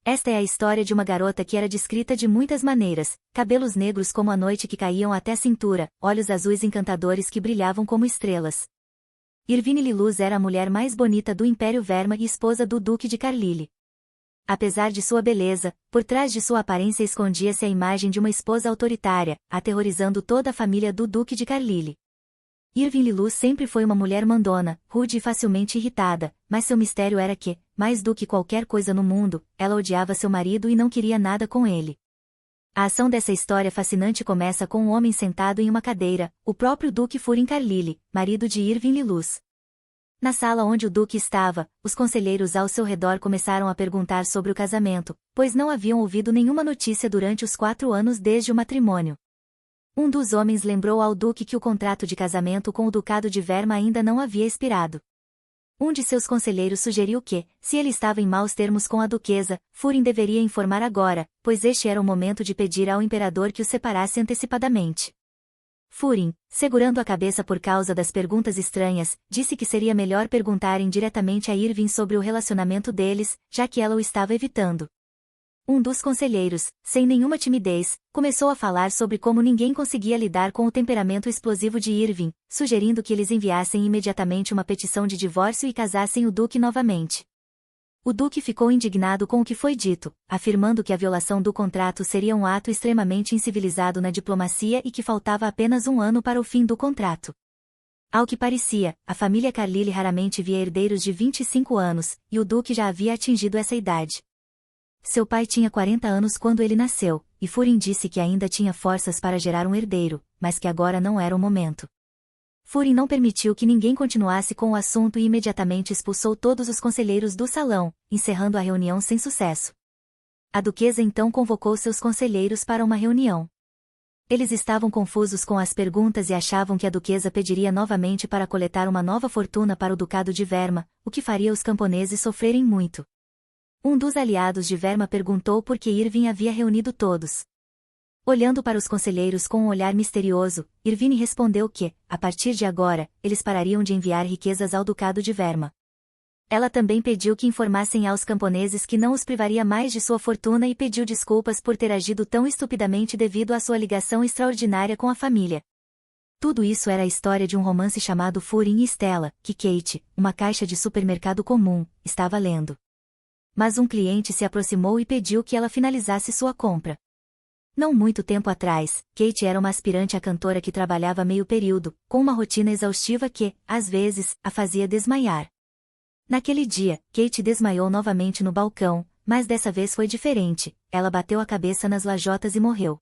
Esta é a história de uma garota que era descrita de muitas maneiras: cabelos negros como a noite que caíam até a cintura, olhos azuis encantadores que brilhavam como estrelas. Irvine Liluz era a mulher mais bonita do Império Verma e esposa do Duque de Carlyle. Apesar de sua beleza, por trás de sua aparência escondia-se a imagem de uma esposa autoritária, aterrorizando toda a família do Duque de Carlyle. Irvine Liluz sempre foi uma mulher mandona, rude e facilmente irritada, mas seu mistério era que, mais do que qualquer coisa no mundo, ela odiava seu marido e não queria nada com ele. A ação dessa história fascinante começa com um homem sentado em uma cadeira, o próprio Duque Furin Carlyle, marido de Irvine Liluz. Na sala onde o Duque estava, os conselheiros ao seu redor começaram a perguntar sobre o casamento, pois não haviam ouvido nenhuma notícia durante os 4 anos desde o matrimônio. Um dos homens lembrou ao Duque que o contrato de casamento com o Ducado de Verma ainda não havia expirado. Um de seus conselheiros sugeriu que, se ele estava em maus termos com a duquesa, Furin deveria informar agora, pois este era o momento de pedir ao imperador que o separasse antecipadamente. Furin, segurando a cabeça por causa das perguntas estranhas, disse que seria melhor perguntarem diretamente a Irvine sobre o relacionamento deles, já que ela o estava evitando. Um dos conselheiros, sem nenhuma timidez, começou a falar sobre como ninguém conseguia lidar com o temperamento explosivo de Irvine, sugerindo que eles enviassem imediatamente uma petição de divórcio e casassem o Duque novamente. O Duque ficou indignado com o que foi dito, afirmando que a violação do contrato seria um ato extremamente incivilizado na diplomacia e que faltava apenas 1 ano para o fim do contrato. Ao que parecia, a família Carlyle raramente via herdeiros de 25 anos, e o Duque já havia atingido essa idade. Seu pai tinha 40 anos quando ele nasceu, e Furin disse que ainda tinha forças para gerar um herdeiro, mas que agora não era o momento. Furin não permitiu que ninguém continuasse com o assunto e imediatamente expulsou todos os conselheiros do salão, encerrando a reunião sem sucesso. A duquesa então convocou seus conselheiros para uma reunião. Eles estavam confusos com as perguntas e achavam que a duquesa pediria novamente para coletar uma nova fortuna para o Ducado de Verma, o que faria os camponeses sofrerem muito. Um dos aliados de Verma perguntou por que Irvine havia reunido todos. Olhando para os conselheiros com um olhar misterioso, Irvine respondeu que, a partir de agora, eles parariam de enviar riquezas ao Ducado de Verma. Ela também pediu que informassem aos camponeses que não os privaria mais de sua fortuna e pediu desculpas por ter agido tão estupidamente devido à sua ligação extraordinária com a família. Tudo isso era a história de um romance chamado Furin e Stella, que Kate, uma caixa de supermercado comum, estava lendo. Mas um cliente se aproximou e pediu que ela finalizasse sua compra. Não muito tempo atrás, Kate era uma aspirante a cantora que trabalhava meio período, com uma rotina exaustiva que, às vezes, a fazia desmaiar. Naquele dia, Kate desmaiou novamente no balcão, mas dessa vez foi diferente, ela bateu a cabeça nas lajotas e morreu.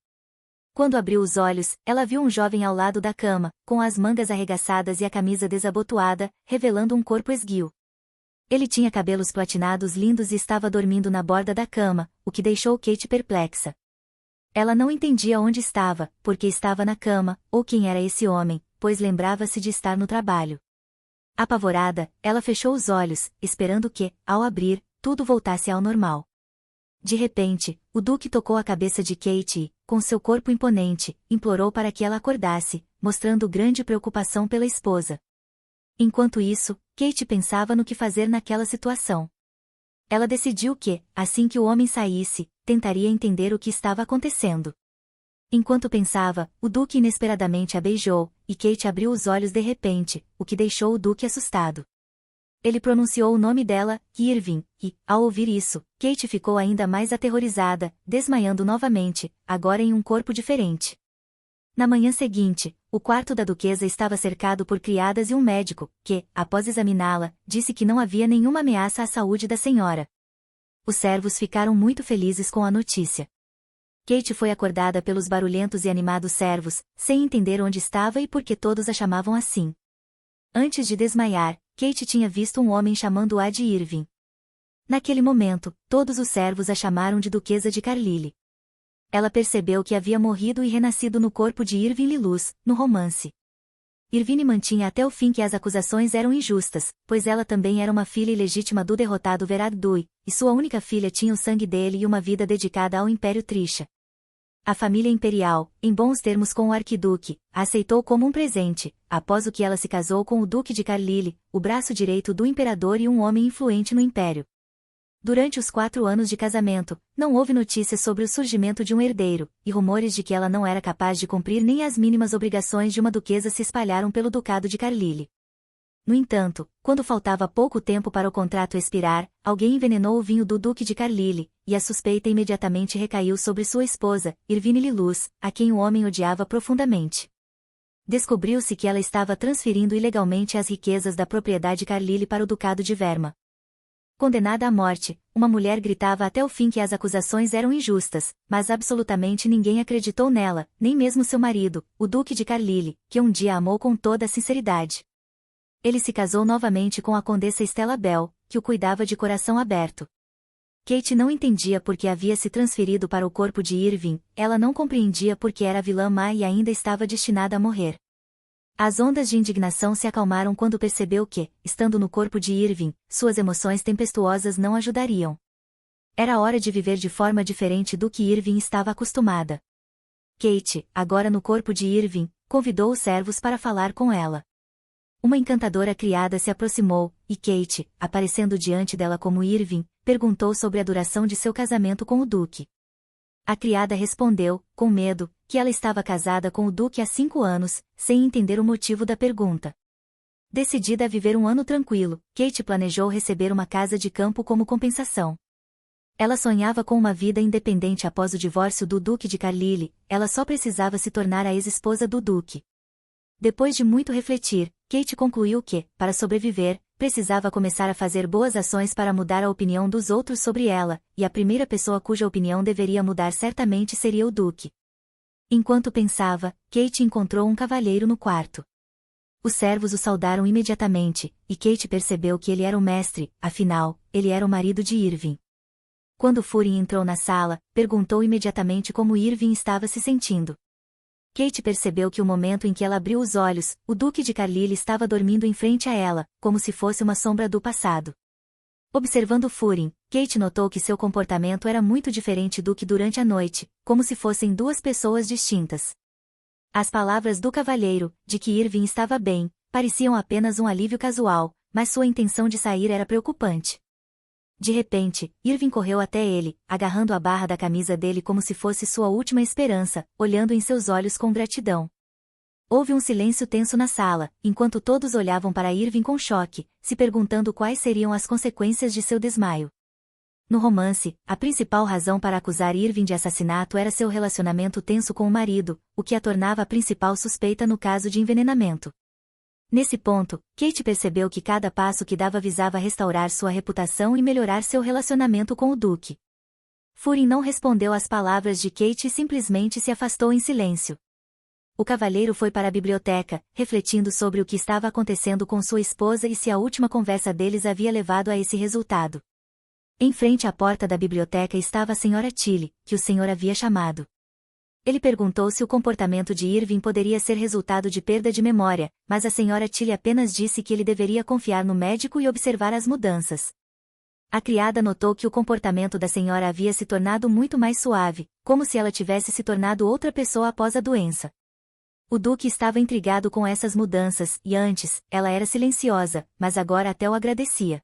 Quando abriu os olhos, ela viu um jovem ao lado da cama, com as mangas arregaçadas e a camisa desabotoada, revelando um corpo esguio. Ele tinha cabelos platinados lindos e estava dormindo na borda da cama, o que deixou Kate perplexa. Ela não entendia onde estava, porque estava na cama, ou quem era esse homem, pois lembrava-se de estar no trabalho. Apavorada, ela fechou os olhos, esperando que, ao abrir, tudo voltasse ao normal. De repente, o Duque tocou a cabeça de Kate e, com seu corpo imponente, implorou para que ela acordasse, mostrando grande preocupação pela esposa. Enquanto isso, Kate pensava no que fazer naquela situação. Ela decidiu que, assim que o homem saísse, tentaria entender o que estava acontecendo. Enquanto pensava, o Duque inesperadamente a beijou, e Kate abriu os olhos de repente, o que deixou o Duque assustado. Ele pronunciou o nome dela, Irvine, e, ao ouvir isso, Kate ficou ainda mais aterrorizada, desmaiando novamente, agora em um corpo diferente. Na manhã seguinte, o quarto da duquesa estava cercado por criadas e um médico, que, após examiná-la, disse que não havia nenhuma ameaça à saúde da senhora. Os servos ficaram muito felizes com a notícia. Kate foi acordada pelos barulhentos e animados servos, sem entender onde estava e por que todos a chamavam assim. Antes de desmaiar, Kate tinha visto um homem chamando-a de Irvine. Naquele momento, todos os servos a chamaram de Duquesa de Carlyle. Ela percebeu que havia morrido e renascido no corpo de Irvine Liluz, no romance. Irvine mantinha até o fim que as acusações eram injustas, pois ela também era uma filha ilegítima do derrotado Verad Dui, e sua única filha tinha o sangue dele e uma vida dedicada ao Império Trisha. A família imperial, em bons termos com o arquiduque, a aceitou como um presente, após o que ela se casou com o Duque de Carlyle, o braço direito do imperador e um homem influente no império. Durante os 4 anos de casamento, não houve notícias sobre o surgimento de um herdeiro, e rumores de que ela não era capaz de cumprir nem as mínimas obrigações de uma duquesa se espalharam pelo ducado de Carlyle. No entanto, quando faltava pouco tempo para o contrato expirar, alguém envenenou o vinho do duque de Carlyle, e a suspeita imediatamente recaiu sobre sua esposa, Irvine Luz, a quem o homem odiava profundamente. Descobriu-se que ela estava transferindo ilegalmente as riquezas da propriedade Carlyle para o ducado de Weimar. Condenada à morte, uma mulher gritava até o fim que as acusações eram injustas, mas absolutamente ninguém acreditou nela, nem mesmo seu marido, o duque de Carlyle, que um dia a amou com toda a sinceridade. Ele se casou novamente com a condessa Stella Bell, que o cuidava de coração aberto. Kate não entendia por que havia se transferido para o corpo de Irving, ela não compreendia por que era vilã má e ainda estava destinada a morrer. As ondas de indignação se acalmaram quando percebeu que, estando no corpo de Irving, suas emoções tempestuosas não ajudariam. Era hora de viver de forma diferente do que Irving estava acostumada. Kate, agora no corpo de Irving, convidou os servos para falar com ela. Uma encantadora criada se aproximou, e Kate, aparecendo diante dela como Irving, perguntou sobre a duração de seu casamento com o duque. A criada respondeu, com medo, que ela estava casada com o duque há 5 anos, sem entender o motivo da pergunta. Decidida a viver um ano tranquilo, Kate planejou receber uma casa de campo como compensação. Ela sonhava com uma vida independente após o divórcio do duque de Carlyle, ela só precisava se tornar a ex-esposa do duque. Depois de muito refletir, Kate concluiu que, para sobreviver, precisava começar a fazer boas ações para mudar a opinião dos outros sobre ela, e a primeira pessoa cuja opinião deveria mudar certamente seria o duque. Enquanto pensava, Kate encontrou um cavalheiro no quarto. Os servos o saudaram imediatamente, e Kate percebeu que ele era o mestre, afinal, ele era o marido de Irving. Quando Furin entrou na sala, perguntou imediatamente como Irving estava se sentindo. Kate percebeu que o momento em que ela abriu os olhos, o duque de Carlyle estava dormindo em frente a ela, como se fosse uma sombra do passado. Observando Furin, Kate notou que seu comportamento era muito diferente do que durante a noite, como se fossem 2 pessoas distintas. As palavras do cavalheiro, de que Irving estava bem, pareciam apenas um alívio casual, mas sua intenção de sair era preocupante. De repente, Irving correu até ele, agarrando a barra da camisa dele como se fosse sua última esperança, olhando em seus olhos com gratidão. Houve um silêncio tenso na sala, enquanto todos olhavam para Irving com choque, se perguntando quais seriam as consequências de seu desmaio. No romance, a principal razão para acusar Irving de assassinato era seu relacionamento tenso com o marido, o que a tornava a principal suspeita no caso de envenenamento. Nesse ponto, Kate percebeu que cada passo que dava visava restaurar sua reputação e melhorar seu relacionamento com o duque. Furin não respondeu às palavras de Kate e simplesmente se afastou em silêncio. O cavalheiro foi para a biblioteca, refletindo sobre o que estava acontecendo com sua esposa e se a última conversa deles havia levado a esse resultado. Em frente à porta da biblioteca estava a senhora Tilly, que o senhor havia chamado. Ele perguntou se o comportamento de Irving poderia ser resultado de perda de memória, mas a senhora Tilly apenas disse que ele deveria confiar no médico e observar as mudanças. A criada notou que o comportamento da senhora havia se tornado muito mais suave, como se ela tivesse se tornado outra pessoa após a doença. O duque estava intrigado com essas mudanças, e antes, ela era silenciosa, mas agora até o agradecia.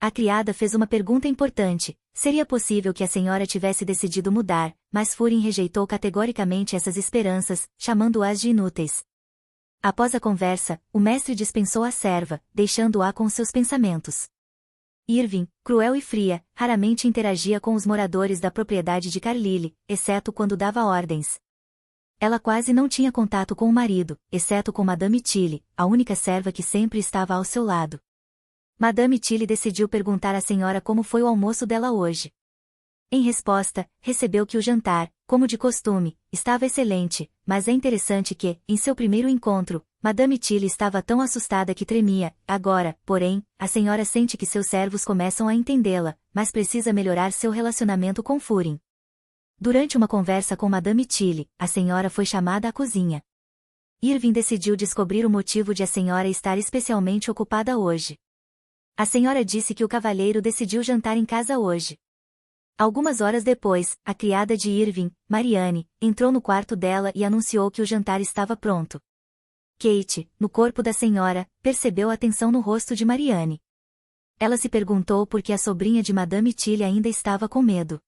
A criada fez uma pergunta importante: seria possível que a senhora tivesse decidido mudar, mas Furin rejeitou categoricamente essas esperanças, chamando-as de inúteis. Após a conversa, o mestre dispensou a serva, deixando-a com seus pensamentos. Irving, cruel e fria, raramente interagia com os moradores da propriedade de Carlyle, exceto quando dava ordens. Ela quase não tinha contato com o marido, exceto com Madame Tilly, a única serva que sempre estava ao seu lado. Madame Tilly decidiu perguntar à senhora como foi o almoço dela hoje. Em resposta, recebeu que o jantar, como de costume, estava excelente, mas é interessante que, em seu primeiro encontro, Madame Tilly estava tão assustada que tremia. Agora, porém, a senhora sente que seus servos começam a entendê-la, mas precisa melhorar seu relacionamento com Furin. Durante uma conversa com Madame Tilly, a senhora foi chamada à cozinha. Irving decidiu descobrir o motivo de a senhora estar especialmente ocupada hoje. A senhora disse que o cavalheiro decidiu jantar em casa hoje. Algumas horas depois, a criada de Irving, Marianne, entrou no quarto dela e anunciou que o jantar estava pronto. Kate, no corpo da senhora, percebeu a tensão no rosto de Marianne. Ela se perguntou por que a sobrinha de Madame Tilly ainda estava com medo.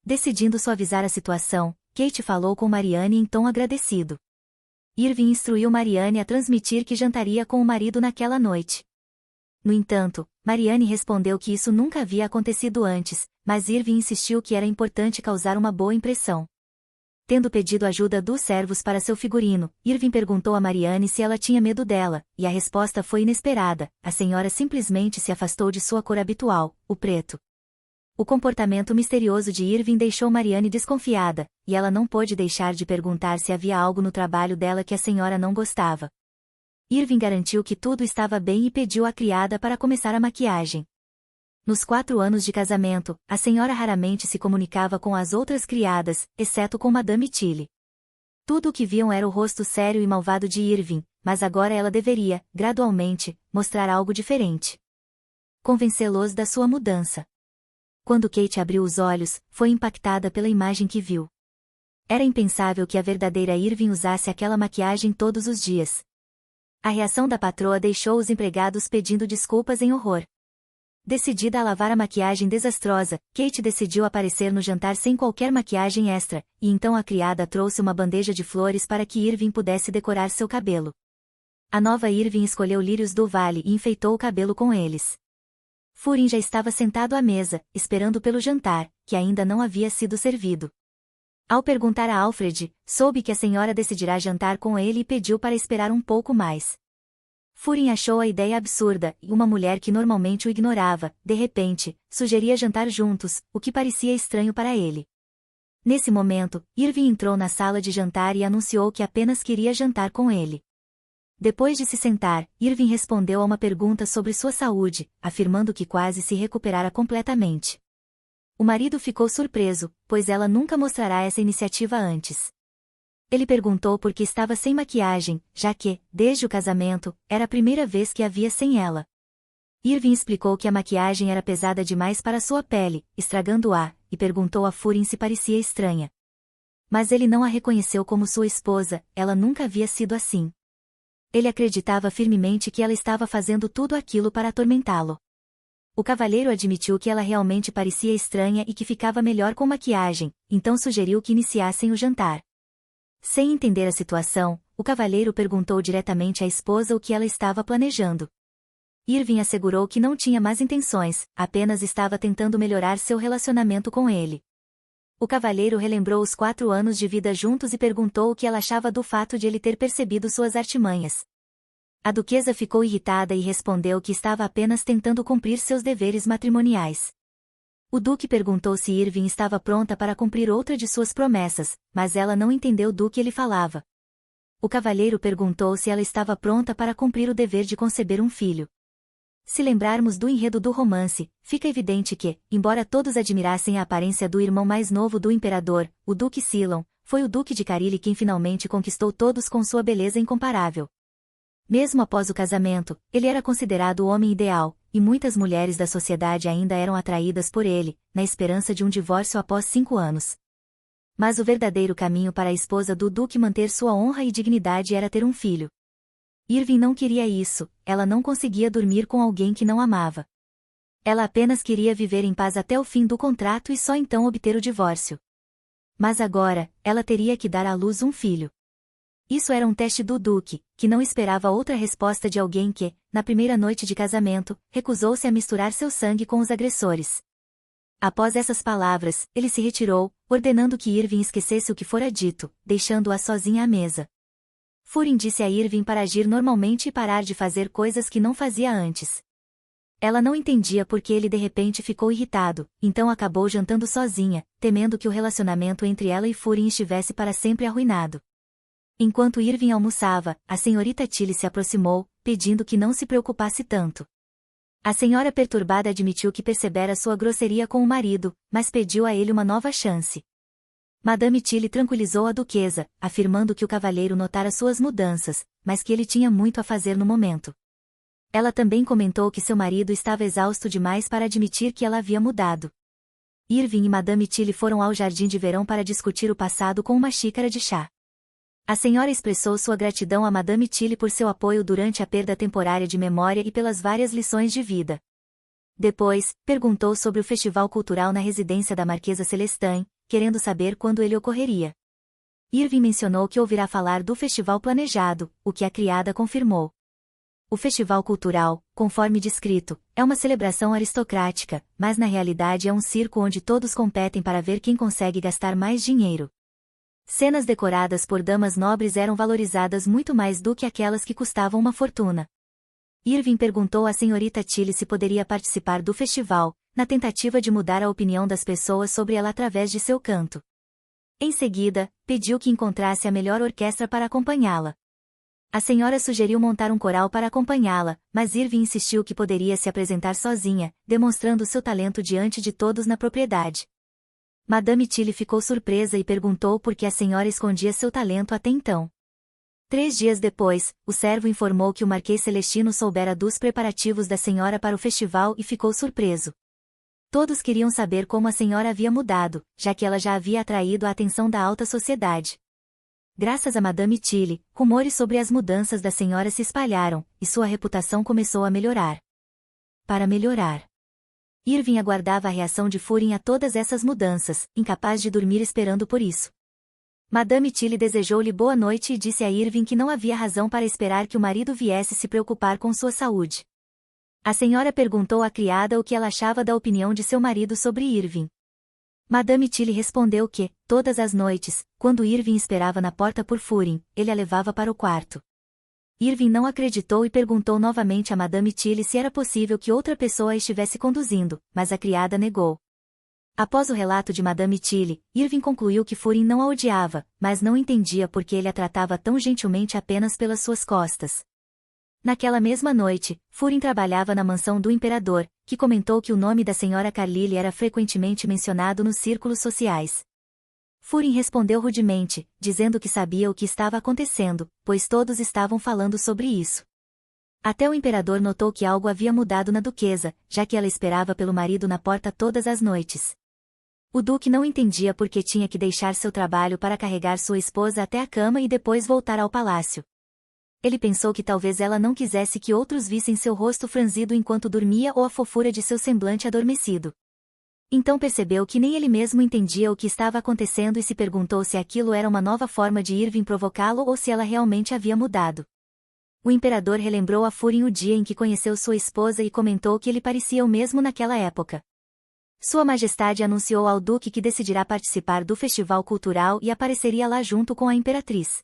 Decidindo suavizar a situação, Kate falou com Marianne em tom agradecido. Irving instruiu Marianne a transmitir que jantaria com o marido naquela noite. No entanto, Marianne respondeu que isso nunca havia acontecido antes, mas Irving insistiu que era importante causar uma boa impressão. Tendo pedido ajuda dos servos para seu figurino, Irving perguntou a Marianne se ela tinha medo dela, e a resposta foi inesperada: a senhora simplesmente se afastou de sua cor habitual, o preto. O comportamento misterioso de Irving deixou Marianne desconfiada, e ela não pôde deixar de perguntar se havia algo no trabalho dela que a senhora não gostava. Irving garantiu que tudo estava bem e pediu à criada para começar a maquiagem. Nos 4 anos de casamento, a senhora raramente se comunicava com as outras criadas, exceto com Madame Tilly. Tudo o que viam era o rosto sério e malvado de Irving, mas agora ela deveria, gradualmente, mostrar algo diferente. Convencê-los da sua mudança. Quando Kate abriu os olhos, foi impactada pela imagem que viu. Era impensável que a verdadeira Irving usasse aquela maquiagem todos os dias. A reação da patroa deixou os empregados pedindo desculpas em horror. Decidida a lavar a maquiagem desastrosa, Kate decidiu aparecer no jantar sem qualquer maquiagem extra, e então a criada trouxe uma bandeja de flores para que Irving pudesse decorar seu cabelo. A nova Irving escolheu lírios do vale e enfeitou o cabelo com eles. Furin já estava sentado à mesa, esperando pelo jantar, que ainda não havia sido servido. Ao perguntar a Alfred, soube que a senhora decidirá jantar com ele e pediu para esperar um pouco mais. Furin achou a ideia absurda, e uma mulher que normalmente o ignorava, de repente, sugeria jantar juntos, o que parecia estranho para ele. Nesse momento, Irving entrou na sala de jantar e anunciou que apenas queria jantar com ele. Depois de se sentar, Irving respondeu a uma pergunta sobre sua saúde, afirmando que quase se recuperara completamente. O marido ficou surpreso, pois ela nunca mostrará essa iniciativa antes. Ele perguntou por que estava sem maquiagem, já que, desde o casamento, era a primeira vez que a via sem ela. Irving explicou que a maquiagem era pesada demais para sua pele, estragando-a, e perguntou a Furin se parecia estranha. Mas ele não a reconheceu como sua esposa, ela nunca havia sido assim. Ele acreditava firmemente que ela estava fazendo tudo aquilo para atormentá-lo. O cavalheiro admitiu que ela realmente parecia estranha e que ficava melhor com maquiagem, então sugeriu que iniciassem o jantar. Sem entender a situação, o cavalheiro perguntou diretamente à esposa o que ela estava planejando. Irving assegurou que não tinha más intenções, apenas estava tentando melhorar seu relacionamento com ele. O cavalheiro relembrou os 4 anos de vida juntos e perguntou o que ela achava do fato de ele ter percebido suas artimanhas. A duquesa ficou irritada e respondeu que estava apenas tentando cumprir seus deveres matrimoniais. O duque perguntou se Irving estava pronta para cumprir outra de suas promessas, mas ela não entendeu do que ele falava. O cavalheiro perguntou se ela estava pronta para cumprir o dever de conceber um filho. Se lembrarmos do enredo do romance, fica evidente que, embora todos admirassem a aparência do irmão mais novo do imperador, o Duque Cylon, foi o Duque de Carilli quem finalmente conquistou todos com sua beleza incomparável. Mesmo após o casamento, ele era considerado o homem ideal, e muitas mulheres da sociedade ainda eram atraídas por ele, na esperança de um divórcio após 5 anos. Mas o verdadeiro caminho para a esposa do duque manter sua honra e dignidade era ter um filho. Irving não queria isso, ela não conseguia dormir com alguém que não amava. Ela apenas queria viver em paz até o fim do contrato e só então obter o divórcio. Mas agora, ela teria que dar à luz um filho. Isso era um teste do duque, que não esperava outra resposta de alguém que, na primeira noite de casamento, recusou-se a misturar seu sangue com os agressores. Após essas palavras, ele se retirou, ordenando que Irving esquecesse o que fora dito, deixando-a sozinha à mesa. Furin disse a Irving para agir normalmente e parar de fazer coisas que não fazia antes. Ela não entendia por que ele de repente ficou irritado, então acabou jantando sozinha, temendo que o relacionamento entre ela e Furin estivesse para sempre arruinado. Enquanto Irving almoçava, a senhorita Tilly se aproximou, pedindo que não se preocupasse tanto. A senhora perturbada admitiu que percebera sua grosseria com o marido, mas pediu a ele uma nova chance. Madame Tilly tranquilizou a duquesa, afirmando que o cavalheiro notara suas mudanças, mas que ele tinha muito a fazer no momento. Ela também comentou que seu marido estava exausto demais para admitir que ela havia mudado. Irving e Madame Tilly foram ao jardim de verão para discutir o passado com uma xícara de chá. A senhora expressou sua gratidão a Madame Tilly por seu apoio durante a perda temporária de memória e pelas várias lições de vida. Depois, perguntou sobre o festival cultural na residência da Marquesa Celestin, querendo saber quando ele ocorreria. Irving mencionou que ouvirá falar do festival planejado, o que a criada confirmou. O festival cultural, conforme descrito, é uma celebração aristocrática, mas na realidade é um circo onde todos competem para ver quem consegue gastar mais dinheiro. Cenas decoradas por damas nobres eram valorizadas muito mais do que aquelas que custavam uma fortuna. Irving perguntou à senhorita Tilly se poderia participar do festival, na tentativa de mudar a opinião das pessoas sobre ela através de seu canto. Em seguida, pediu que encontrasse a melhor orquestra para acompanhá-la. A senhora sugeriu montar um coral para acompanhá-la, mas Irving insistiu que poderia se apresentar sozinha, demonstrando seu talento diante de todos na propriedade. Madame Tilly ficou surpresa e perguntou por que a senhora escondia seu talento até então. 3 dias depois, o servo informou que o Marquês Celestino soubera dos preparativos da senhora para o festival e ficou surpreso. Todos queriam saber como a senhora havia mudado, já que ela já havia atraído a atenção da alta sociedade. Graças a Madame Tilly, rumores sobre as mudanças da senhora se espalharam, e sua reputação começou a melhorar. Para melhorar. Irving aguardava a reação de Furin a todas essas mudanças, incapaz de dormir esperando por isso. Madame Tilly desejou-lhe boa noite e disse a Irving que não havia razão para esperar que o marido viesse se preocupar com sua saúde. A senhora perguntou à criada o que ela achava da opinião de seu marido sobre Irving. Madame Tilly respondeu que, todas as noites, quando Irving esperava na porta por Furin, ele a levava para o quarto. Irving não acreditou e perguntou novamente a Madame Tilly se era possível que outra pessoa a estivesse conduzindo, mas a criada negou. Após o relato de Madame Tilly, Irving concluiu que Furin não a odiava, mas não entendia por que ele a tratava tão gentilmente apenas pelas suas costas. Naquela mesma noite, Furin trabalhava na mansão do imperador, que comentou que o nome da senhora Carlyle era frequentemente mencionado nos círculos sociais. Furin respondeu rudemente, dizendo que sabia o que estava acontecendo, pois todos estavam falando sobre isso. Até o imperador notou que algo havia mudado na duquesa, já que ela esperava pelo marido na porta todas as noites. O duque não entendia por que tinha que deixar seu trabalho para carregar sua esposa até a cama e depois voltar ao palácio. Ele pensou que talvez ela não quisesse que outros vissem seu rosto franzido enquanto dormia ou a fofura de seu semblante adormecido. Então percebeu que nem ele mesmo entendia o que estava acontecendo e se perguntou se aquilo era uma nova forma de Irving provocá-lo ou se ela realmente havia mudado. O imperador relembrou a Furin o dia em que conheceu sua esposa e comentou que ele parecia o mesmo naquela época. Sua Majestade anunciou ao duque que decidirá participar do festival cultural e apareceria lá junto com a imperatriz.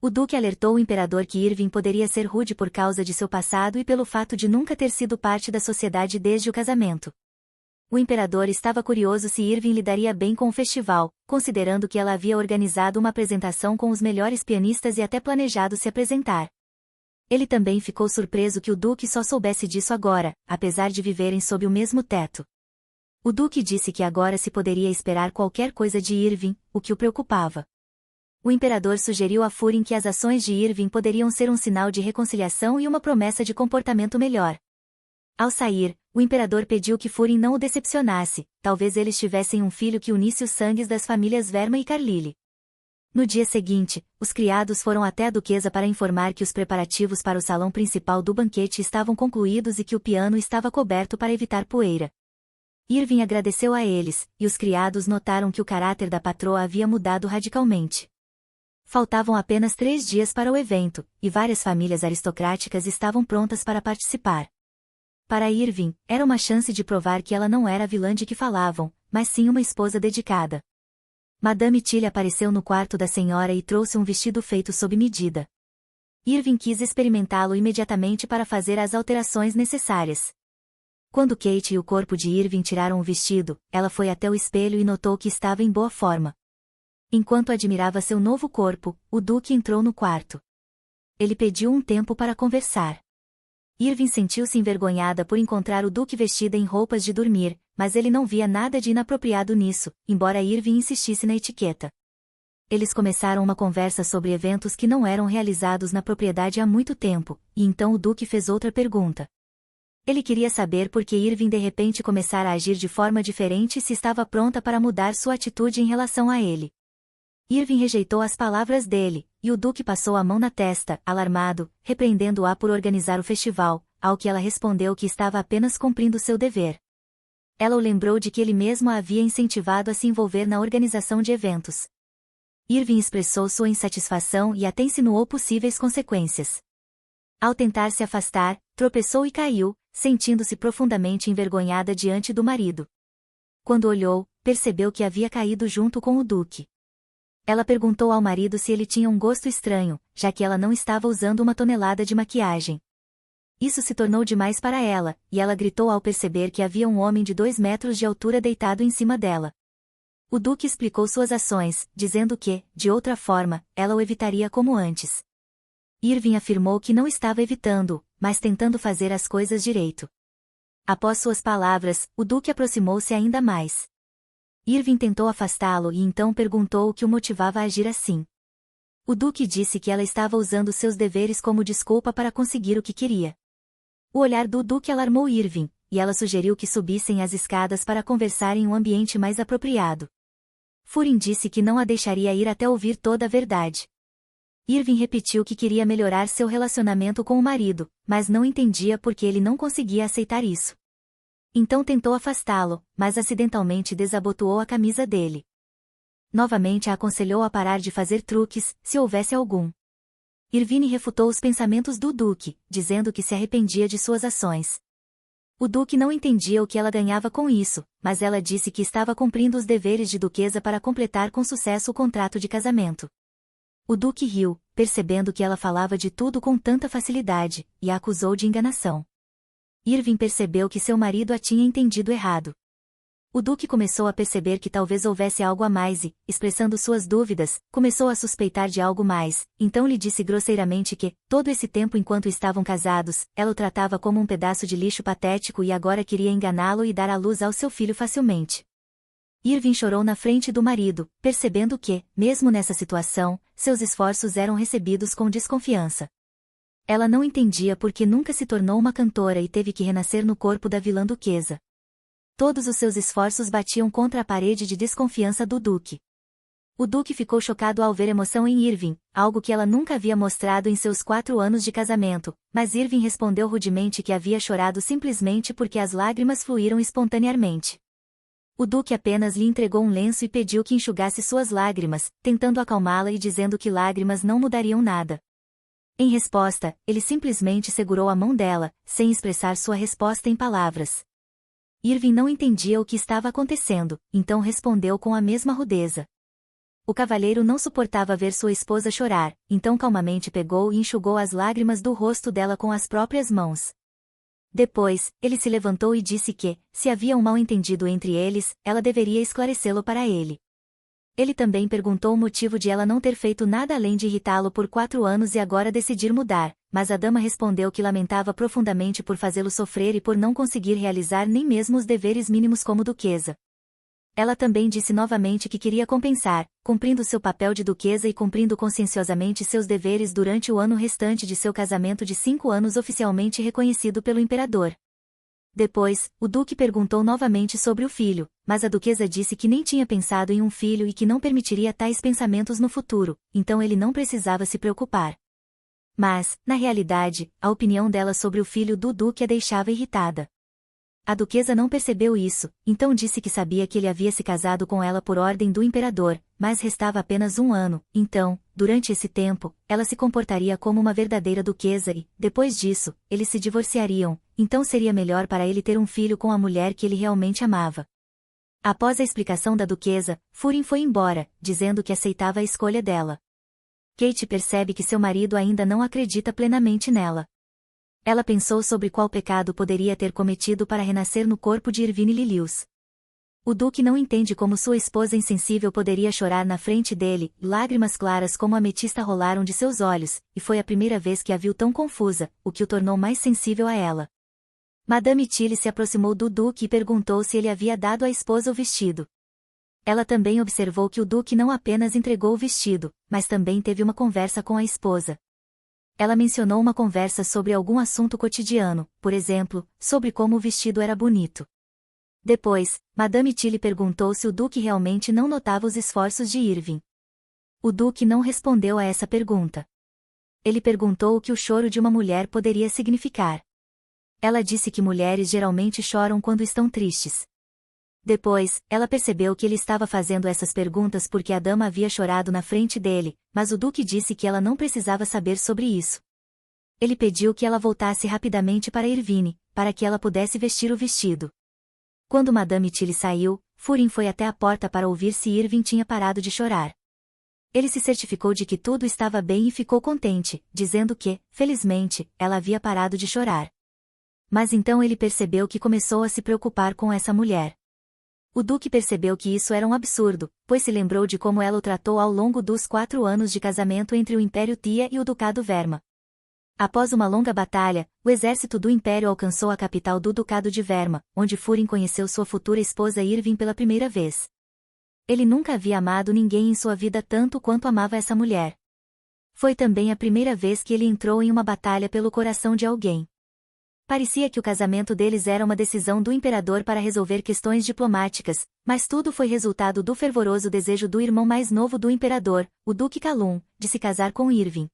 O duque alertou o imperador que Irving poderia ser rude por causa de seu passado e pelo fato de nunca ter sido parte da sociedade desde o casamento. O imperador estava curioso se Irving lidaria bem com o festival, considerando que ela havia organizado uma apresentação com os melhores pianistas e até planejado se apresentar. Ele também ficou surpreso que o duque só soubesse disso agora, apesar de viverem sob o mesmo teto. O duque disse que agora se poderia esperar qualquer coisa de Irving, o que o preocupava. O imperador sugeriu a Furin que as ações de Irving poderiam ser um sinal de reconciliação e uma promessa de comportamento melhor. Ao sair, o imperador pediu que Furin não o decepcionasse, talvez eles tivessem um filho que unisse os sangues das famílias Verma e Carlyle. No dia seguinte, os criados foram até a duquesa para informar que os preparativos para o salão principal do banquete estavam concluídos e que o piano estava coberto para evitar poeira. Irving agradeceu a eles, e os criados notaram que o caráter da patroa havia mudado radicalmente. Faltavam apenas 3 dias para o evento, e várias famílias aristocráticas estavam prontas para participar. Para Irving, era uma chance de provar que ela não era a vilã de que falavam, mas sim uma esposa dedicada. Madame Tilly apareceu no quarto da senhora e trouxe um vestido feito sob medida. Irving quis experimentá-lo imediatamente para fazer as alterações necessárias. Quando Kate e o corpo de Irving tiraram o vestido, ela foi até o espelho e notou que estava em boa forma. Enquanto admirava seu novo corpo, o duque entrou no quarto. Ele pediu um tempo para conversar. Irving sentiu-se envergonhada por encontrar o duque vestida em roupas de dormir, mas ele não via nada de inapropriado nisso, embora Irving insistisse na etiqueta. Eles começaram uma conversa sobre eventos que não eram realizados na propriedade há muito tempo, e então o duque fez outra pergunta. Ele queria saber por que Irving de repente começara a agir de forma diferente e se estava pronta para mudar sua atitude em relação a ele. Irving rejeitou as palavras dele, e o duque passou a mão na testa, alarmado, repreendendo-a por organizar o festival, ao que ela respondeu que estava apenas cumprindo seu dever. Ela o lembrou de que ele mesmo a havia incentivado a se envolver na organização de eventos. Irving expressou sua insatisfação e até insinuou possíveis consequências. Ao tentar se afastar, tropeçou e caiu, sentindo-se profundamente envergonhada diante do marido. Quando olhou, percebeu que havia caído junto com o Duque. Ela perguntou ao marido se ele tinha um gosto estranho, já que ela não estava usando 1 tonelada de maquiagem. Isso se tornou demais para ela, e ela gritou ao perceber que havia um homem de 2 metros de altura deitado em cima dela. O Duque explicou suas ações, dizendo que, de outra forma, ela o evitaria como antes. Irving afirmou que não estava evitando, mas tentando fazer as coisas direito. Após suas palavras, o Duque aproximou-se ainda mais. Irving tentou afastá-lo e então perguntou o que o motivava a agir assim. O Duque disse que ela estava usando seus deveres como desculpa para conseguir o que queria. O olhar do Duque alarmou Irving, e ela sugeriu que subissem as escadas para conversar em um ambiente mais apropriado. Furin disse que não a deixaria ir até ouvir toda a verdade. Irving repetiu que queria melhorar seu relacionamento com o marido, mas não entendia por que ele não conseguia aceitar isso. Então tentou afastá-lo, mas acidentalmente desabotoou a camisa dele. Novamente a aconselhou a parar de fazer truques, se houvesse algum. Irvine refutou os pensamentos do Duque, dizendo que se arrependia de suas ações. O Duque não entendia o que ela ganhava com isso, mas ela disse que estava cumprindo os deveres de duquesa para completar com sucesso o contrato de casamento. O Duque riu, percebendo que ela falava de tudo com tanta facilidade, e a acusou de enganação. Irving percebeu que seu marido a tinha entendido errado. O Duque começou a perceber que talvez houvesse algo a mais e, expressando suas dúvidas, começou a suspeitar de algo mais, então lhe disse grosseiramente que, todo esse tempo enquanto estavam casados, ela o tratava como um pedaço de lixo patético e agora queria enganá-lo e dar à luz ao seu filho facilmente. Irving chorou na frente do marido, percebendo que, mesmo nessa situação, seus esforços eram recebidos com desconfiança. Ela não entendia por que nunca se tornou uma cantora e teve que renascer no corpo da vilã duquesa. Todos os seus esforços batiam contra a parede de desconfiança do Duque. O Duque ficou chocado ao ver emoção em Irving, algo que ela nunca havia mostrado em seus 4 anos de casamento, mas Irving respondeu rudemente que havia chorado simplesmente porque as lágrimas fluíram espontaneamente. O Duque apenas lhe entregou um lenço e pediu que enxugasse suas lágrimas, tentando acalmá-la e dizendo que lágrimas não mudariam nada. Em resposta, ele simplesmente segurou a mão dela, sem expressar sua resposta em palavras. Irving não entendia o que estava acontecendo, então respondeu com a mesma rudeza. O cavalheiro não suportava ver sua esposa chorar, então calmamente pegou e enxugou as lágrimas do rosto dela com as próprias mãos. Depois, ele se levantou e disse que, se havia um mal-entendido entre eles, ela deveria esclarecê-lo para ele. Ele também perguntou o motivo de ela não ter feito nada além de irritá-lo por 4 anos e agora decidir mudar, mas a dama respondeu que lamentava profundamente por fazê-lo sofrer e por não conseguir realizar nem mesmo os deveres mínimos como duquesa. Ela também disse novamente que queria compensar, cumprindo seu papel de duquesa e cumprindo conscienciosamente seus deveres durante o ano restante de seu casamento de 5 anos oficialmente reconhecido pelo imperador. Depois, o Duque perguntou novamente sobre o filho, mas a duquesa disse que nem tinha pensado em um filho e que não permitiria tais pensamentos no futuro, então ele não precisava se preocupar. Mas, na realidade, a opinião dela sobre o filho do Duque a deixava irritada. A duquesa não percebeu isso, então disse que sabia que ele havia se casado com ela por ordem do imperador, mas restava apenas 1 ano, então, durante esse tempo, ela se comportaria como uma verdadeira duquesa e, depois disso, eles se divorciariam, então seria melhor para ele ter um filho com a mulher que ele realmente amava. Após a explicação da duquesa, Furin foi embora, dizendo que aceitava a escolha dela. Kate percebe que seu marido ainda não acredita plenamente nela. Ela pensou sobre qual pecado poderia ter cometido para renascer no corpo de Irvine Lilius. O Duque não entende como sua esposa insensível poderia chorar na frente dele, lágrimas claras como ametista rolaram de seus olhos, e foi a primeira vez que a viu tão confusa, o que o tornou mais sensível a ela. Madame Tilly se aproximou do Duque e perguntou se ele havia dado à esposa o vestido. Ela também observou que o Duque não apenas entregou o vestido, mas também teve uma conversa com a esposa. Ela mencionou uma conversa sobre algum assunto cotidiano, por exemplo, sobre como o vestido era bonito. Depois, Madame Tilly perguntou se o Duque realmente não notava os esforços de Irving. O Duque não respondeu a essa pergunta. Ele perguntou o que o choro de uma mulher poderia significar. Ela disse que mulheres geralmente choram quando estão tristes. Depois, ela percebeu que ele estava fazendo essas perguntas porque a dama havia chorado na frente dele, mas o duque disse que ela não precisava saber sobre isso. Ele pediu que ela voltasse rapidamente para Irvine, para que ela pudesse vestir o vestido. Quando Madame Tilly saiu, Furin foi até a porta para ouvir se Irving tinha parado de chorar. Ele se certificou de que tudo estava bem e ficou contente, dizendo que, felizmente, ela havia parado de chorar. Mas então ele percebeu que começou a se preocupar com essa mulher. O duque percebeu que isso era um absurdo, pois se lembrou de como ela o tratou ao longo dos 4 anos de casamento entre o Império Tia e o Ducado Verma. Após uma longa batalha, o exército do Império alcançou a capital do Ducado de Verma, onde Furin conheceu sua futura esposa Irving pela primeira vez. Ele nunca havia amado ninguém em sua vida tanto quanto amava essa mulher. Foi também a primeira vez que ele entrou em uma batalha pelo coração de alguém. Parecia que o casamento deles era uma decisão do imperador para resolver questões diplomáticas, mas tudo foi resultado do fervoroso desejo do irmão mais novo do imperador, o Duque Calum, de se casar com Irving.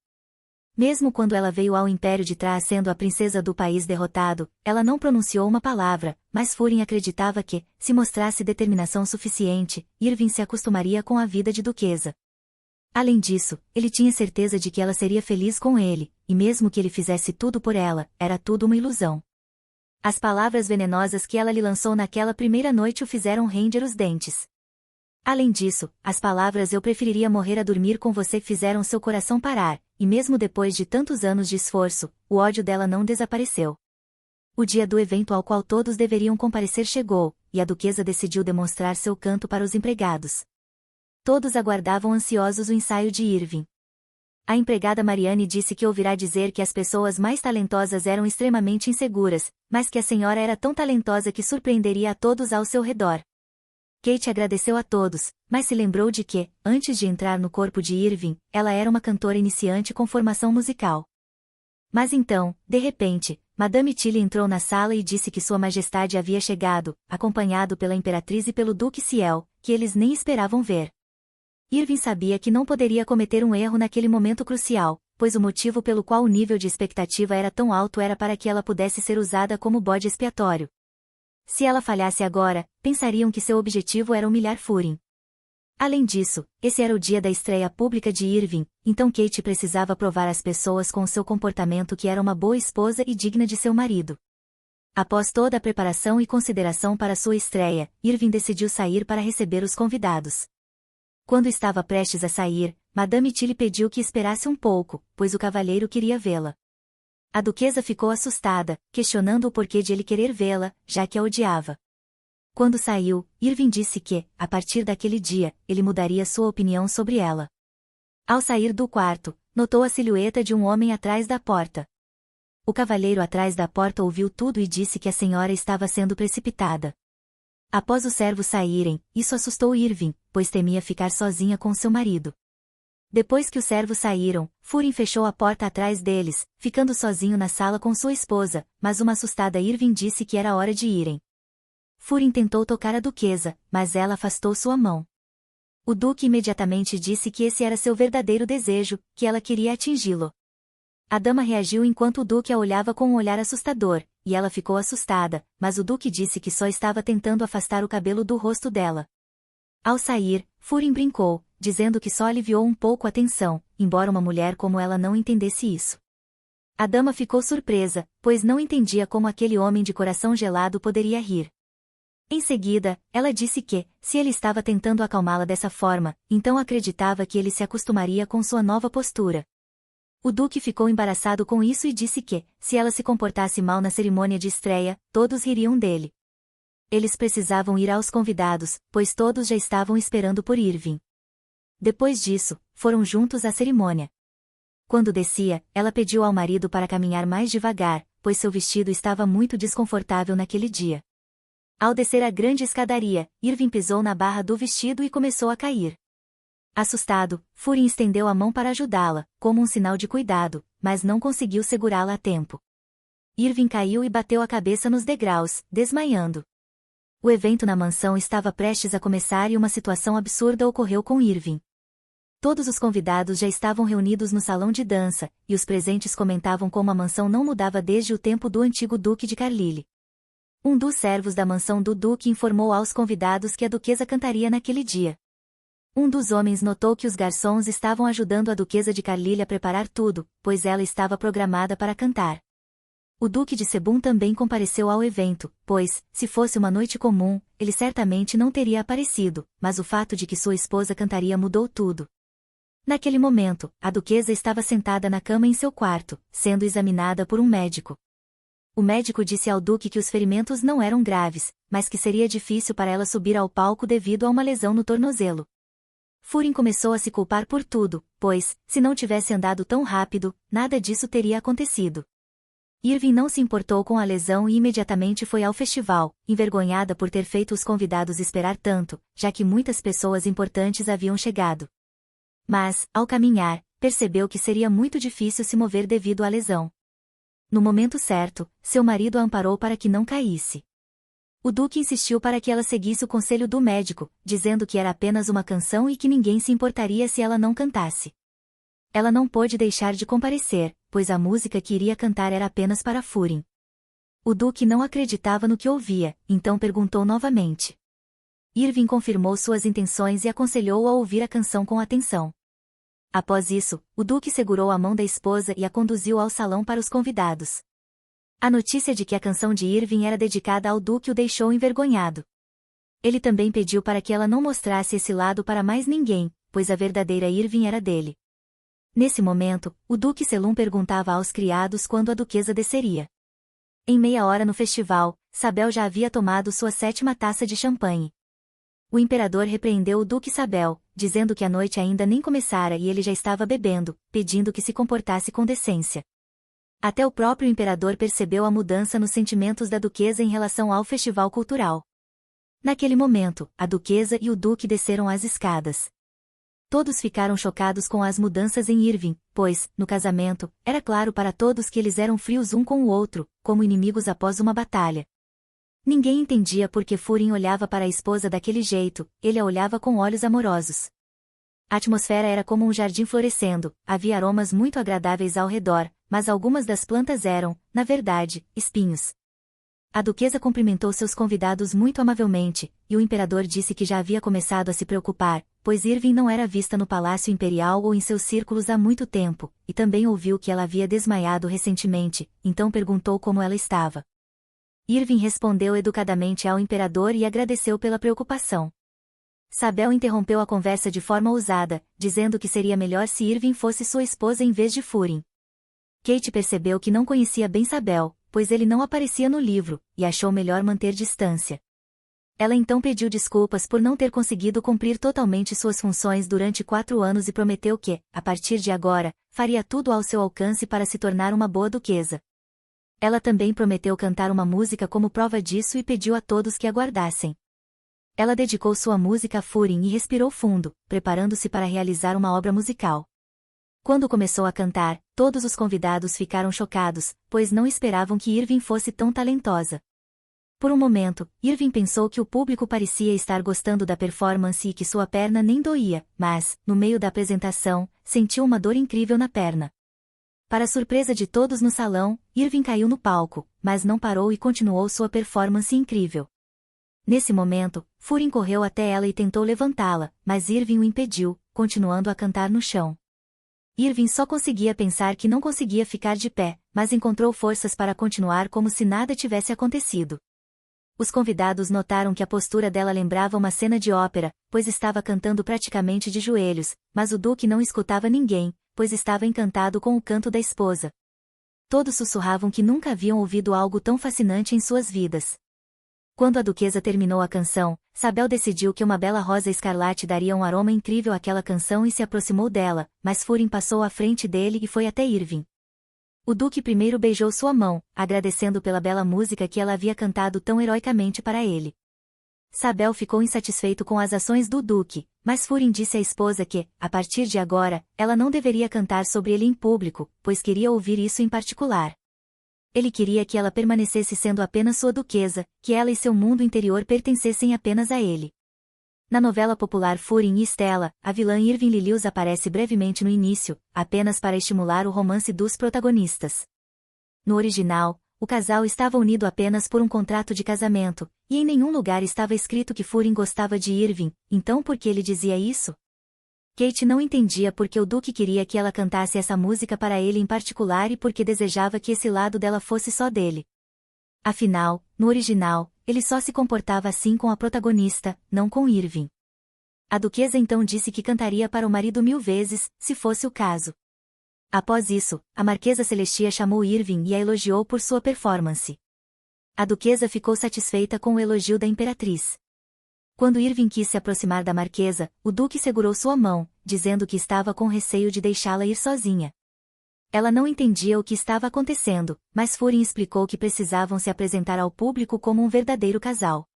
Mesmo quando ela veio ao Império de Tra sendo a princesa do país derrotado, ela não pronunciou uma palavra, mas Furin acreditava que, se mostrasse determinação suficiente, Irving se acostumaria com a vida de duquesa. Além disso, ele tinha certeza de que ela seria feliz com ele, e mesmo que ele fizesse tudo por ela, era tudo uma ilusão. As palavras venenosas que ela lhe lançou naquela primeira noite o fizeram render os dentes. Além disso, as palavras "eu preferiria morrer a dormir com você" fizeram seu coração parar, e mesmo depois de tantos anos de esforço, o ódio dela não desapareceu. O dia do evento ao qual todos deveriam comparecer chegou, e a duquesa decidiu demonstrar seu canto para os empregados. Todos aguardavam ansiosos o ensaio de Irving. A empregada Marianne disse que ouvirá dizer que as pessoas mais talentosas eram extremamente inseguras, mas que a senhora era tão talentosa que surpreenderia a todos ao seu redor. Kate agradeceu a todos, mas se lembrou de que, antes de entrar no corpo de Irving, ela era uma cantora iniciante com formação musical. Mas então, de repente, Madame Tilly entrou na sala e disse que Sua Majestade havia chegado, acompanhado pela Imperatriz e pelo Duque Ciel, que eles nem esperavam ver. Irving sabia que não poderia cometer um erro naquele momento crucial, pois o motivo pelo qual o nível de expectativa era tão alto era para que ela pudesse ser usada como bode expiatório. Se ela falhasse agora, pensariam que seu objetivo era humilhar Furin. Além disso, esse era o dia da estreia pública de Irving, então Kate precisava provar às pessoas com seu comportamento que era uma boa esposa e digna de seu marido. Após toda a preparação e consideração para sua estreia, Irving decidiu sair para receber os convidados. Quando estava prestes a sair, Madame Tilly pediu que esperasse um pouco, pois o cavalheiro queria vê-la. A duquesa ficou assustada, questionando o porquê de ele querer vê-la, já que a odiava. Quando saiu, Irving disse que, a partir daquele dia, ele mudaria sua opinião sobre ela. Ao sair do quarto, notou a silhueta de um homem atrás da porta. O cavalheiro atrás da porta ouviu tudo e disse que a senhora estava sendo precipitada. Após os servos saírem, isso assustou Irving, pois temia ficar sozinha com seu marido. Depois que os servos saíram, Furin fechou a porta atrás deles, ficando sozinho na sala com sua esposa, mas uma assustada Irving disse que era hora de irem. Furin tentou tocar a duquesa, mas ela afastou sua mão. O duque imediatamente disse que esse era seu verdadeiro desejo, que ela queria atingi-lo. A dama reagiu enquanto o duque a olhava com um olhar assustador, e ela ficou assustada, mas o duque disse que só estava tentando afastar o cabelo do rosto dela. Ao sair, Furin brincou, dizendo que só aliviou um pouco a tensão, embora uma mulher como ela não entendesse isso. A dama ficou surpresa, pois não entendia como aquele homem de coração gelado poderia rir. Em seguida, ela disse que, se ele estava tentando acalmá-la dessa forma, então acreditava que ele se acostumaria com sua nova postura. O duque ficou embaraçado com isso e disse que, se ela se comportasse mal na cerimônia de estreia, todos ririam dele. Eles precisavam ir aos convidados, pois todos já estavam esperando por Irving. Depois disso, foram juntos à cerimônia. Quando descia, ela pediu ao marido para caminhar mais devagar, pois seu vestido estava muito desconfortável naquele dia. Ao descer a grande escadaria, Irving pisou na barra do vestido e começou a cair. Assustado, Furin estendeu a mão para ajudá-la, como um sinal de cuidado, mas não conseguiu segurá-la a tempo. Irving caiu e bateu a cabeça nos degraus, desmaiando. O evento na mansão estava prestes a começar e uma situação absurda ocorreu com Irving. Todos os convidados já estavam reunidos no salão de dança, e os presentes comentavam como a mansão não mudava desde o tempo do antigo Duque de Carlisle. Um dos servos da mansão do Duque informou aos convidados que a duquesa cantaria naquele dia. Um dos homens notou que os garçons estavam ajudando a duquesa de Carlisle a preparar tudo, pois ela estava programada para cantar. O Duque de Sebum também compareceu ao evento, pois, se fosse uma noite comum, ele certamente não teria aparecido, mas o fato de que sua esposa cantaria mudou tudo. Naquele momento, a duquesa estava sentada na cama em seu quarto, sendo examinada por um médico. O médico disse ao duque que os ferimentos não eram graves, mas que seria difícil para ela subir ao palco devido a uma lesão no tornozelo. Furin começou a se culpar por tudo, pois, se não tivesse andado tão rápido, nada disso teria acontecido. Irving não se importou com a lesão e imediatamente foi ao festival, envergonhada por ter feito os convidados esperar tanto, já que muitas pessoas importantes haviam chegado. Mas, ao caminhar, percebeu que seria muito difícil se mover devido à lesão. No momento certo, seu marido a amparou para que não caísse. O duque insistiu para que ela seguisse o conselho do médico, dizendo que era apenas uma canção e que ninguém se importaria se ela não cantasse. Ela não pôde deixar de comparecer, pois a música que iria cantar era apenas para Furin. O duque não acreditava no que ouvia, então perguntou novamente. Irving confirmou suas intenções e aconselhou-o a ouvir a canção com atenção. Após isso, o duque segurou a mão da esposa e a conduziu ao salão para os convidados. A notícia de que a canção de Irving era dedicada ao duque o deixou envergonhado. Ele também pediu para que ela não mostrasse esse lado para mais ninguém, pois a verdadeira Irving era dele. Nesse momento, o duque Selum perguntava aos criados quando a duquesa desceria. Em meia hora no festival, Sabel já havia tomado sua 7ª taça de champanhe. O imperador repreendeu o duque Sabel, dizendo que a noite ainda nem começara e ele já estava bebendo, pedindo que se comportasse com decência. Até o próprio imperador percebeu a mudança nos sentimentos da duquesa em relação ao festival cultural. Naquele momento, a duquesa e o duque desceram as escadas. Todos ficaram chocados com as mudanças em Irving, pois, no casamento, era claro para todos que eles eram frios um com o outro, como inimigos após uma batalha. Ninguém entendia por que Furin olhava para a esposa daquele jeito, ele a olhava com olhos amorosos. A atmosfera era como um jardim florescendo, havia aromas muito agradáveis ao redor, mas algumas das plantas eram, na verdade, espinhos. A duquesa cumprimentou seus convidados muito amavelmente, e o imperador disse que já havia começado a se preocupar, pois Irving não era vista no Palácio Imperial ou em seus círculos há muito tempo, e também ouviu que ela havia desmaiado recentemente, então perguntou como ela estava. Irving respondeu educadamente ao imperador e agradeceu pela preocupação. Sabel interrompeu a conversa de forma ousada, dizendo que seria melhor se Irving fosse sua esposa em vez de Furin. Kate percebeu que não conhecia bem Sabel, pois ele não aparecia no livro, e achou melhor manter distância. Ela então pediu desculpas por não ter conseguido cumprir totalmente suas funções durante 4 anos e prometeu que, a partir de agora, faria tudo ao seu alcance para se tornar uma boa duquesa. Ela também prometeu cantar uma música como prova disso e pediu a todos que aguardassem. Ela dedicou sua música a Furin e respirou fundo, preparando-se para realizar uma obra musical. Quando começou a cantar, todos os convidados ficaram chocados, pois não esperavam que Irving fosse tão talentosa. Por um momento, Irving pensou que o público parecia estar gostando da performance e que sua perna nem doía, mas, no meio da apresentação, sentiu uma dor incrível na perna. Para surpresa de todos no salão, Irving caiu no palco, mas não parou e continuou sua performance incrível. Nesse momento, Furin correu até ela e tentou levantá-la, mas Irving o impediu, continuando a cantar no chão. Irving só conseguia pensar que não conseguia ficar de pé, mas encontrou forças para continuar como se nada tivesse acontecido. Os convidados notaram que a postura dela lembrava uma cena de ópera, pois estava cantando praticamente de joelhos, mas o duque não escutava ninguém, pois estava encantado com o canto da esposa. Todos sussurravam que nunca haviam ouvido algo tão fascinante em suas vidas. Quando a duquesa terminou a canção, Sabel decidiu que uma bela rosa escarlate daria um aroma incrível àquela canção e se aproximou dela, mas Furin passou à frente dele e foi até Irving. O duque primeiro beijou sua mão, agradecendo pela bela música que ela havia cantado tão heroicamente para ele. Sabel ficou insatisfeito com as ações do duque, mas Furin disse à esposa que, a partir de agora, ela não deveria cantar sobre ele em público, pois queria ouvir isso em particular. Ele queria que ela permanecesse sendo apenas sua duquesa, que ela e seu mundo interior pertencessem apenas a ele. Na novela popular Furin e Stella, a vilã Irving Lilius aparece brevemente no início, apenas para estimular o romance dos protagonistas. No original, o casal estava unido apenas por um contrato de casamento, e em nenhum lugar estava escrito que Furin gostava de Irving, então por que ele dizia isso? Kate não entendia por que o Duque queria que ela cantasse essa música para ele em particular e porque desejava que esse lado dela fosse só dele. Afinal, no original, ele só se comportava assim com a protagonista, não com Irving. A duquesa então disse que cantaria para o marido 1000 vezes, se fosse o caso. Após isso, a Marquesa Celestia chamou Irving e a elogiou por sua performance. A duquesa ficou satisfeita com o elogio da imperatriz. Quando Irving quis se aproximar da Marquesa, o Duque segurou sua mão, dizendo que estava com receio de deixá-la ir sozinha. Ela não entendia o que estava acontecendo, mas Furin explicou que precisavam se apresentar ao público como um verdadeiro casal.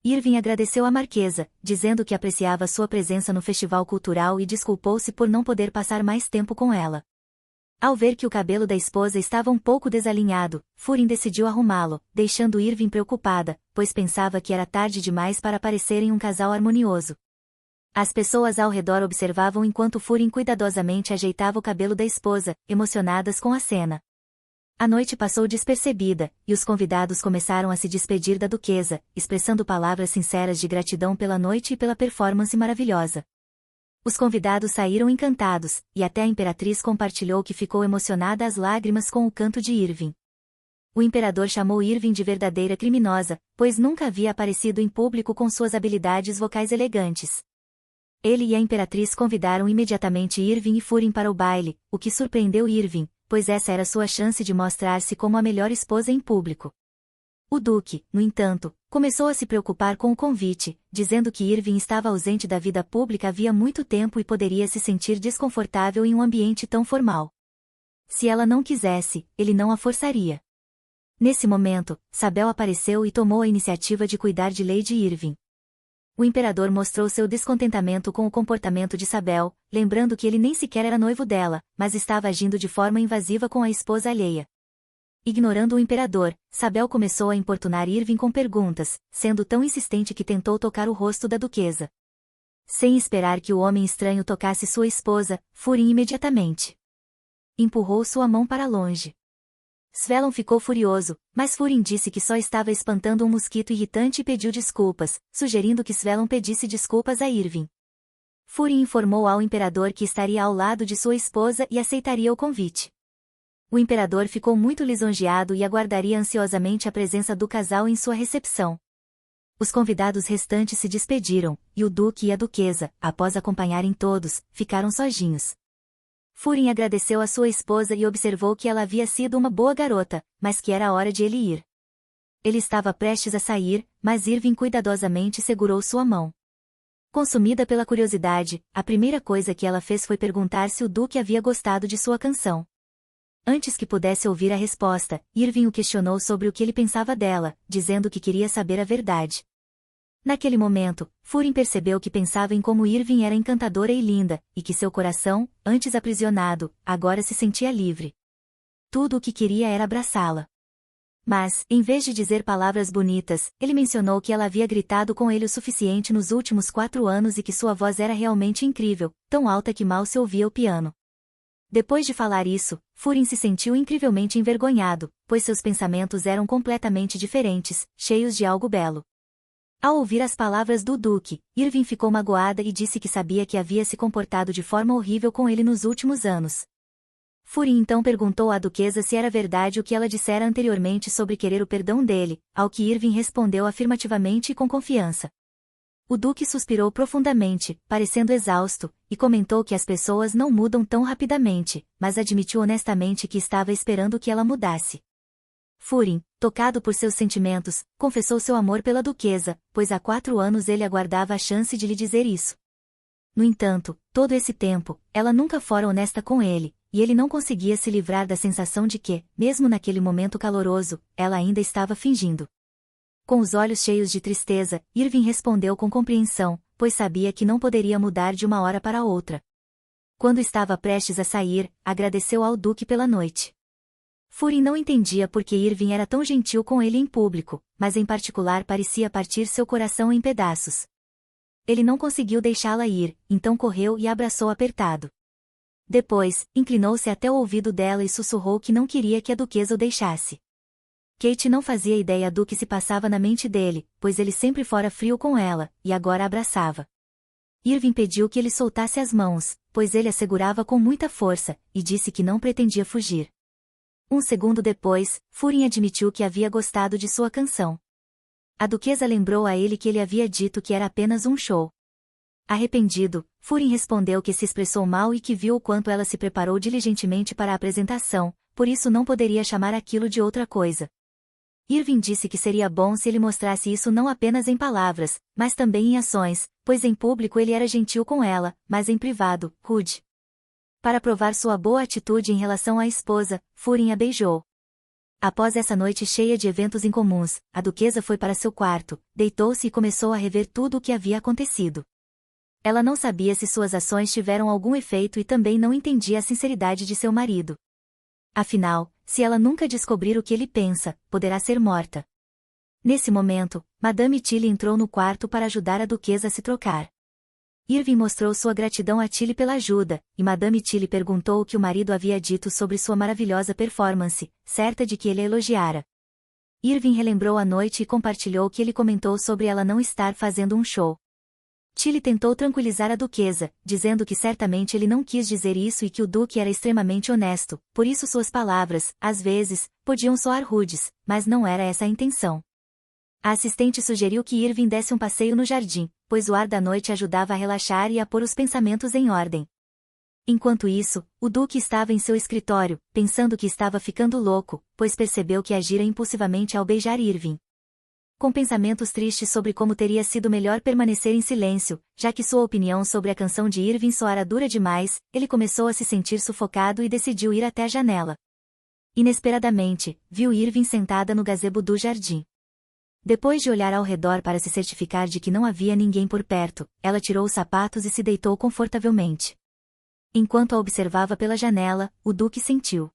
Irving agradeceu à Marquesa, dizendo que apreciava sua presença no festival cultural e desculpou-se por não poder passar mais tempo com ela. Ao ver que o cabelo da esposa estava um pouco desalinhado, Furin decidiu arrumá-lo, deixando Irving preocupada, pois pensava que era tarde demais para parecerem um casal harmonioso. As pessoas ao redor observavam enquanto Furin cuidadosamente ajeitava o cabelo da esposa, emocionadas com a cena. A noite passou despercebida, e os convidados começaram a se despedir da duquesa, expressando palavras sinceras de gratidão pela noite e pela performance maravilhosa. Os convidados saíram encantados, e até a imperatriz compartilhou que ficou emocionada às lágrimas com o canto de Irving. O imperador chamou Irving de verdadeira criminosa, pois nunca havia aparecido em público com suas habilidades vocais elegantes. Ele e a imperatriz convidaram imediatamente Irving e Furin para o baile, o que surpreendeu Irving, pois essa era sua chance de mostrar-se como a melhor esposa em público. O Duque, no entanto, começou a se preocupar com o convite, dizendo que Irving estava ausente da vida pública havia muito tempo e poderia se sentir desconfortável em um ambiente tão formal. Se ela não quisesse, ele não a forçaria. Nesse momento, Sabel apareceu e tomou a iniciativa de cuidar de Lady Irving. O imperador mostrou seu descontentamento com o comportamento de Sabel, lembrando que ele nem sequer era noivo dela, mas estava agindo de forma invasiva com a esposa alheia. Ignorando o imperador, Sabel começou a importunar Irving com perguntas, sendo tão insistente que tentou tocar o rosto da duquesa. Sem esperar que o homem estranho tocasse sua esposa, Furin imediatamente empurrou sua mão para longe. Svelon ficou furioso, mas Furin disse que só estava espantando um mosquito irritante e pediu desculpas, sugerindo que Svelon pedisse desculpas a Irving. Furin informou ao imperador que estaria ao lado de sua esposa e aceitaria o convite. O imperador ficou muito lisonjeado e aguardaria ansiosamente a presença do casal em sua recepção. Os convidados restantes se despediram, e o duque e a duquesa, após acompanharem todos, ficaram sozinhos. Furin agradeceu a sua esposa e observou que ela havia sido uma boa garota, mas que era hora de ele ir. Ele estava prestes a sair, mas Irving cuidadosamente segurou sua mão. Consumida pela curiosidade, a primeira coisa que ela fez foi perguntar se o duque havia gostado de sua canção. Antes que pudesse ouvir a resposta, Irving o questionou sobre o que ele pensava dela, dizendo que queria saber a verdade. Naquele momento, Furin percebeu que pensava em como Irving era encantadora e linda, e que seu coração, antes aprisionado, agora se sentia livre. Tudo o que queria era abraçá-la. Mas, em vez de dizer palavras bonitas, ele mencionou que ela havia gritado com ele o suficiente nos últimos 4 anos e que sua voz era realmente incrível, tão alta que mal se ouvia o piano. Depois de falar isso, Furin se sentiu incrivelmente envergonhado, pois seus pensamentos eram completamente diferentes, cheios de algo belo. Ao ouvir as palavras do Duque, Irving ficou magoada e disse que sabia que havia se comportado de forma horrível com ele nos últimos anos. Furin então perguntou à duquesa se era verdade o que ela dissera anteriormente sobre querer o perdão dele, ao que Irving respondeu afirmativamente e com confiança. O Duque suspirou profundamente, parecendo exausto, e comentou que as pessoas não mudam tão rapidamente, mas admitiu honestamente que estava esperando que ela mudasse. Furin, tocado por seus sentimentos, confessou seu amor pela duquesa, pois há 4 anos ele aguardava a chance de lhe dizer isso. No entanto, todo esse tempo, ela nunca fora honesta com ele, e ele não conseguia se livrar da sensação de que, mesmo naquele momento caloroso, ela ainda estava fingindo. Com os olhos cheios de tristeza, Irving respondeu com compreensão, pois sabia que não poderia mudar de uma hora para outra. Quando estava prestes a sair, agradeceu ao Duque pela noite. Furin não entendia por que Irving era tão gentil com ele em público, mas em particular parecia partir seu coração em pedaços. Ele não conseguiu deixá-la ir, então correu e a abraçou apertado. Depois, inclinou-se até o ouvido dela e sussurrou que não queria que a duquesa o deixasse. Kate não fazia ideia do que se passava na mente dele, pois ele sempre fora frio com ela, e agora a abraçava. Irving pediu que ele soltasse as mãos, pois ele a segurava com muita força, e disse que não pretendia fugir. Um segundo depois, Furin admitiu que havia gostado de sua canção. A duquesa lembrou a ele que ele havia dito que era apenas um show. Arrependido, Furin respondeu que se expressou mal e que viu o quanto ela se preparou diligentemente para a apresentação, por isso não poderia chamar aquilo de outra coisa. Irving disse que seria bom se ele mostrasse isso não apenas em palavras, mas também em ações, pois em público ele era gentil com ela, mas em privado, rude. Para provar sua boa atitude em relação à esposa, Furin a beijou. Após essa noite cheia de eventos incomuns, a duquesa foi para seu quarto, deitou-se e começou a rever tudo o que havia acontecido. Ela não sabia se suas ações tiveram algum efeito e também não entendia a sinceridade de seu marido. Afinal, se ela nunca descobrir o que ele pensa, poderá ser morta. Nesse momento, Madame Tilly entrou no quarto para ajudar a duquesa a se trocar. Irving mostrou sua gratidão a Tilly pela ajuda, e Madame Tilly perguntou o que o marido havia dito sobre sua maravilhosa performance, certa de que ele a elogiara. Irving relembrou a noite e compartilhou que ele comentou sobre ela não estar fazendo um show. Tilly tentou tranquilizar a duquesa, dizendo que certamente ele não quis dizer isso e que o duque era extremamente honesto, por isso suas palavras, às vezes, podiam soar rudes, mas não era essa a intenção. A assistente sugeriu que Irving desse um passeio no jardim, pois o ar da noite ajudava a relaxar e a pôr os pensamentos em ordem. Enquanto isso, o duque estava em seu escritório, pensando que estava ficando louco, pois percebeu que agira impulsivamente ao beijar Irving. Com pensamentos tristes sobre como teria sido melhor permanecer em silêncio, já que sua opinião sobre a canção de Irving soara dura demais, ele começou a se sentir sufocado e decidiu ir até a janela. Inesperadamente, viu Irving sentada no gazebo do jardim. Depois de olhar ao redor para se certificar de que não havia ninguém por perto, ela tirou os sapatos e se deitou confortavelmente. Enquanto a observava pela janela, o duque sentiu